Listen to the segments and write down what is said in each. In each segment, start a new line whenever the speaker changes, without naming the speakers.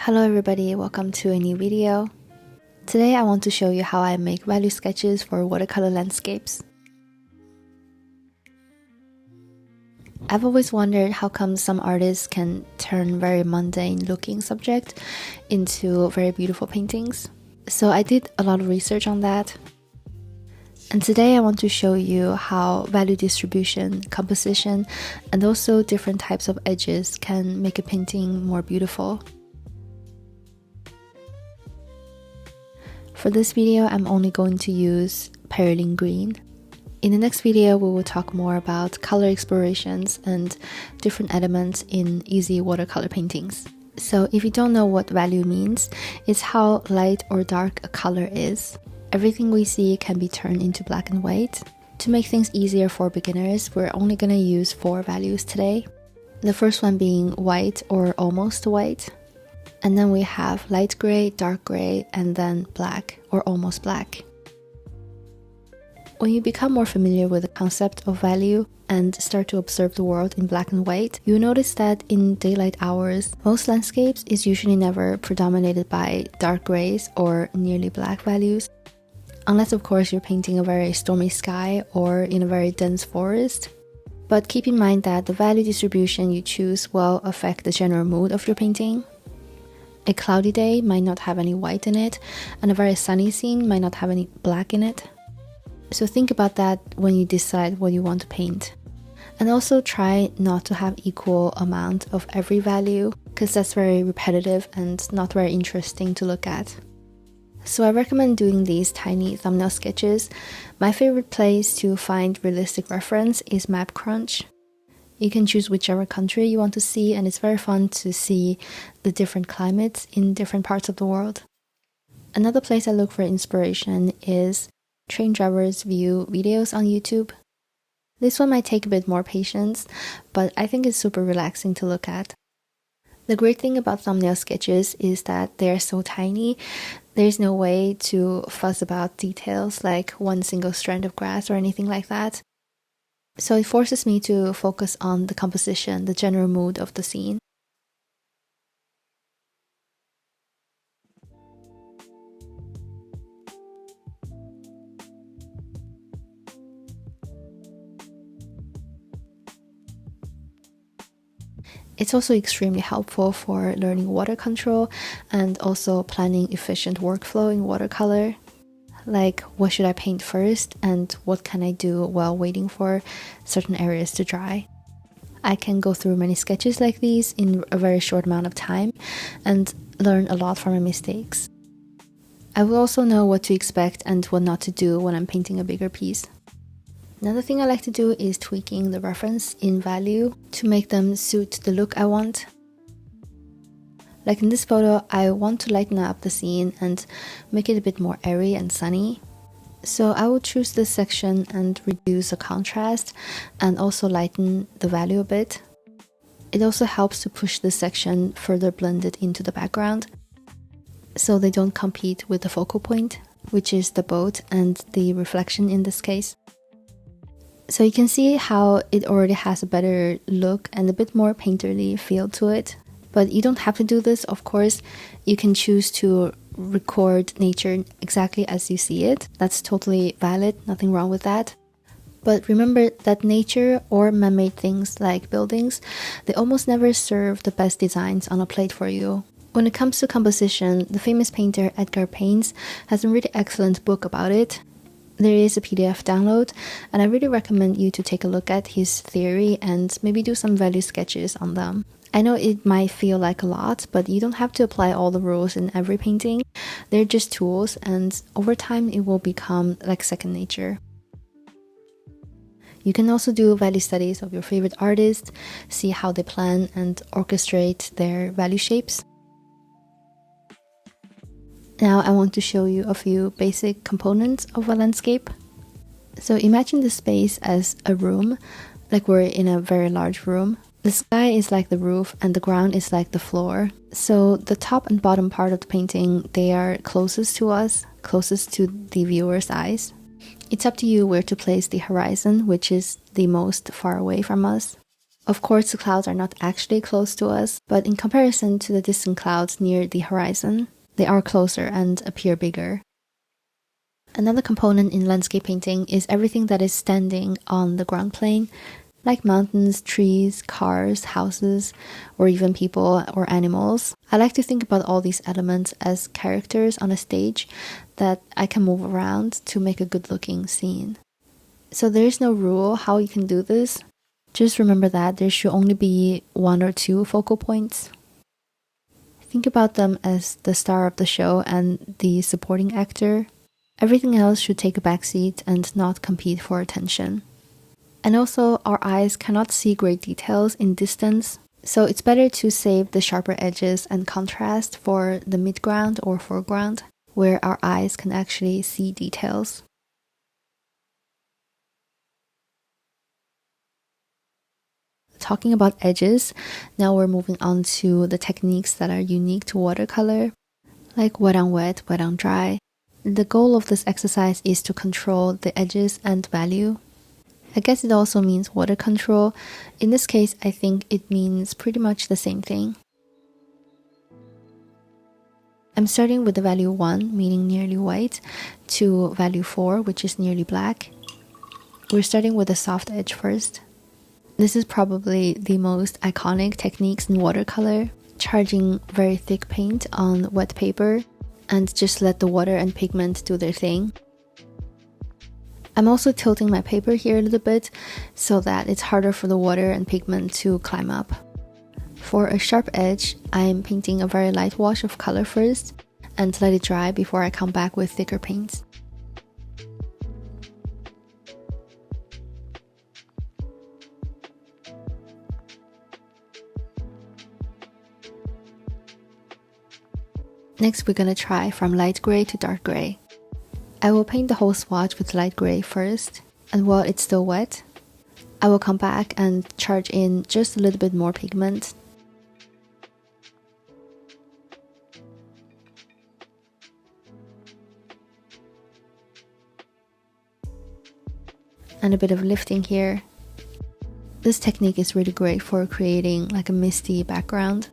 Hello everybody, welcome to a new video. Today I want to show you how I make value sketches for watercolor landscapes. I've always wondered how come some artists can turn very mundane looking subject into very beautiful paintings. So I did a lot of research on that. And today I want to show you how value distribution, composition, and also different types of edges can make a painting more beautiful. For this video, I'm only going to use perylene green. In the next video, we will talk more about color explorations and different elements in easy watercolor paintings. So if you don't know what value means, it's how light or dark a color is. Everything we see can be turned into black and white. To make things easier for beginners, we're only going to use 4 values today. The first one being white or almost white. And then we have light gray, dark gray, and then black or almost black. When you become more familiar with the concept of value and start to observe the world in black and white, you notice that in daylight hours, most landscapes is usually never predominated by dark grays or nearly black values. Unless of course you're painting a very stormy sky or in a very dense forest. But keep in mind that the value distribution you choose will affect the general mood of your painting. A cloudy day might not have any white in it, and a very sunny scene might not have any black in it. So think about that when you decide what you want to paint. And also try not to have equal amount of every value, because that's very repetitive and not very interesting to look at. So I recommend doing these tiny thumbnail sketches. My favorite place to find realistic reference is MapCrunch. You can choose whichever country you want to see, and it's very fun to see the different climates in different parts of the world. Another place I look for inspiration is train drivers view videos on YouTube. This one might take a bit more patience, but I think it's super relaxing to look at. The great thing about thumbnail sketches is that they're so tiny, there's no way to fuss about details like one single strand of grass or anything like that. So it forces me to focus on the composition, the general mood of the scene. It's also extremely helpful for learning water control and also planning efficient workflow in watercolor. Like, what should I paint first and what can I do while waiting for certain areas to dry. I can go through many sketches like these in a very short amount of time and learn a lot from my mistakes. I will also know what to expect and what not to do when I'm painting a bigger piece. Another thing I like to do is tweaking the reference in value to make them suit the look I want. Like in this photo, I want to lighten up the scene and make it a bit more airy and sunny. So I will choose this section and reduce the contrast and also lighten the value a bit. It also helps to push this section further blended into the background, so they don't compete with the focal point, which is the boat and the reflection in this case. So you can see how it already has a better look and a bit more painterly feel to it. But you don't have to do this, of course. You can choose to record nature exactly as you see it. That's totally valid, nothing wrong with that. But remember that nature or man-made things like buildings, they almost never serve the best designs on a plate for you. When it comes to composition, the famous painter Edgar Payne has a really excellent book about it. There is a PDF download, and I really recommend you to take a look at his theory and maybe do some value sketches on them. I know it might feel like a lot, but you don't have to apply all the rules in every painting. They're just tools, and over time it will become like second nature. You can also do value studies of your favorite artists, see how they plan and orchestrate their value shapes. Now I want to show you a few basic components of a landscape. So imagine the space as a room, like we're in a very large room. The sky is like the roof and the ground is like the floor. So the top and bottom part of the painting, they are closest to us, closest to the viewer's eyes. It's up to you where to place the horizon, which is the most far away from us. Of course, the clouds are not actually close to us, but in comparison to the distant clouds near the horizon, they are closer and appear bigger. Another component in landscape painting is everything that is standing on the ground plane, like mountains, trees, cars, houses, or even people or animals. I like to think about all these elements as characters on a stage that I can move around to make a good-looking scene. So there is no rule how you can do this. Just remember that there should only be 1 or 2 focal points. Think about them as the star of the show and the supporting actor. Everything else should take a backseat and not compete for attention. And also, our eyes cannot see great details in distance, so it's better to save the sharper edges and contrast for the midground or foreground, where our eyes can actually see details. Talking about edges, now we're moving on to the techniques that are unique to watercolor, like wet on wet, wet on dry. The goal of this exercise is to control the edges and value. I guess it also means water control. In this case, I think it means pretty much the same thing. I'm starting with the value 1, meaning nearly white, to value 4, which is nearly black. We're starting with a soft edge first. This is probably the most iconic techniques in watercolor, charging very thick paint on wet paper and just let the water and pigment do their thing. I'm also tilting my paper here a little bit so that it's harder for the water and pigment to climb up. For a sharp edge, I'm painting a very light wash of color first and let it dry before I come back with thicker paints. Next, we're gonna try from light gray to dark gray. I will paint the whole swatch with light gray first, and while it's still wet, I will come back and charge in just a little bit more pigment. And a bit of lifting here. This technique is really great for creating like a misty background.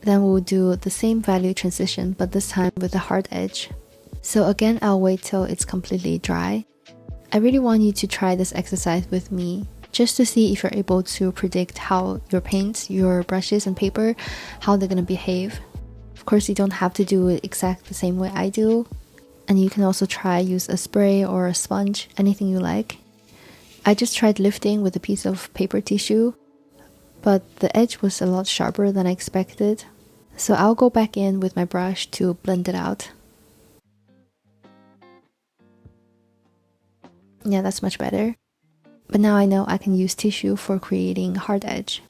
Then we'll do the same value transition, but this time with a hard edge. So again, I'll wait till it's completely dry. I really want you to try this exercise with me, just to see if you're able to predict how your paints, your brushes and paper, how they're gonna behave. Of course, you don't have to do it exactly the same way I do. And you can also try use a spray or a sponge, anything you like. I just tried lifting with a piece of paper tissue, but the edge was a lot sharper than I expected. So I'll go back in with my brush to blend it out. Yeah, that's much better. But now I know I can use tissue for creating hard edge.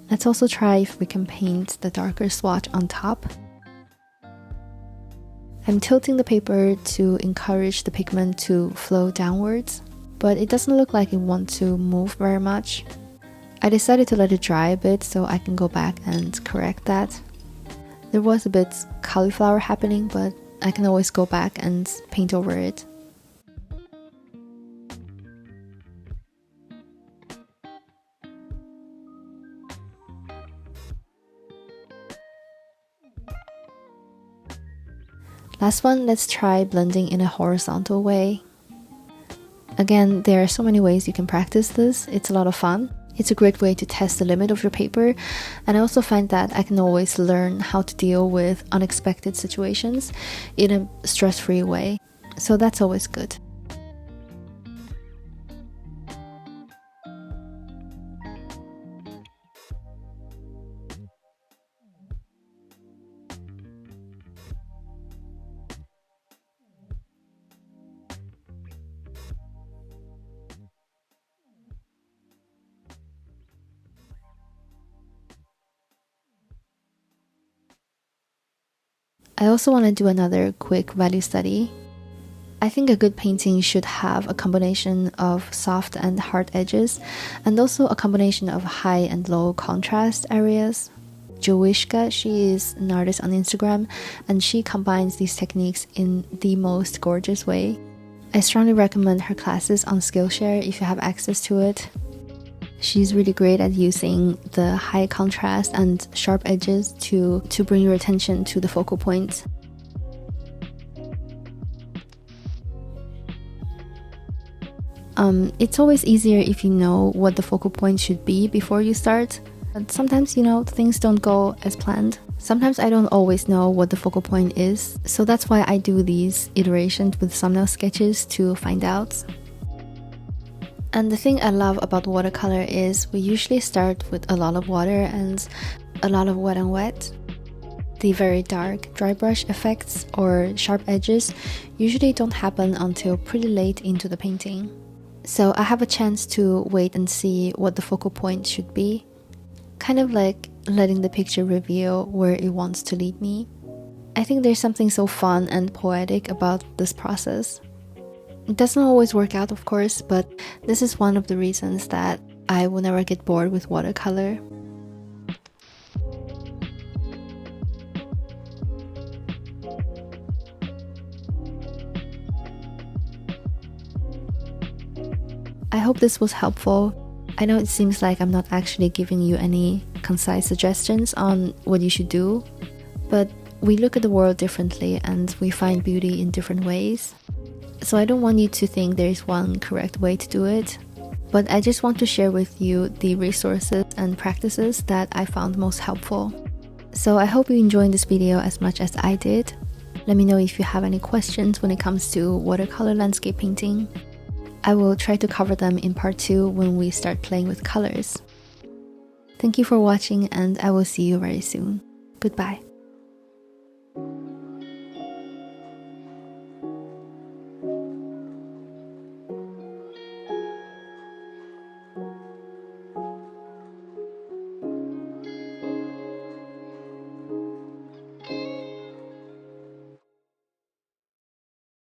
Let's also try if we can paint the darker swatch on top. I'm tilting the paper to encourage the pigment to flow downwards, but it doesn't look like it wants to move very much. I decided to let it dry a bit so I can go back and correct that. There was a bit cauliflower happening, but I can always go back and paint over it. Last one, let's try blending in a horizontal way. Again, there are so many ways you can practice this. It's a lot of fun. It's a great way to test the limit of your paper, and I also find that I can always learn how to deal with unexpected situations in a stress-free way. So that's always good. I also want to do another quick value study. I think a good painting should have a combination of soft and hard edges, and also a combination of high and low contrast areas. Joishka, she is an artist on Instagram, and she combines these techniques in the most gorgeous way. I strongly recommend her classes on Skillshare if you have access to it. She's really great at using the high contrast and sharp edges to bring your attention to the focal point. It's always easier if you know what the focal point should be before you start. But sometimes, things don't go as planned. Sometimes I don't always know what the focal point is, so that's why I do these iterations with thumbnail sketches to find out. And the thing I love about watercolor is we usually start with a lot of water and a lot of wet on wet. The very dark dry brush effects or sharp edges usually don't happen until pretty late into the painting. So I have a chance to wait and see what the focal point should be. Kind of like letting the picture reveal where it wants to lead me. I think there's something so fun and poetic about this process. It doesn't always work out, of course, but this is one of the reasons that I will never get bored with watercolor. I hope this was helpful. I know it seems like I'm not actually giving you any concise suggestions on what you should do, but we look at the world differently and we find beauty in different ways. So I don't want you to think there is one correct way to do it, but I just want to share with you the resources and practices that I found most helpful. So I hope you enjoyed this video as much as I did. Let me know if you have any questions when it comes to watercolor landscape painting. I will try to cover them in part 2 when we start playing with colors. Thank you for watching, and I will see you very soon. Goodbye.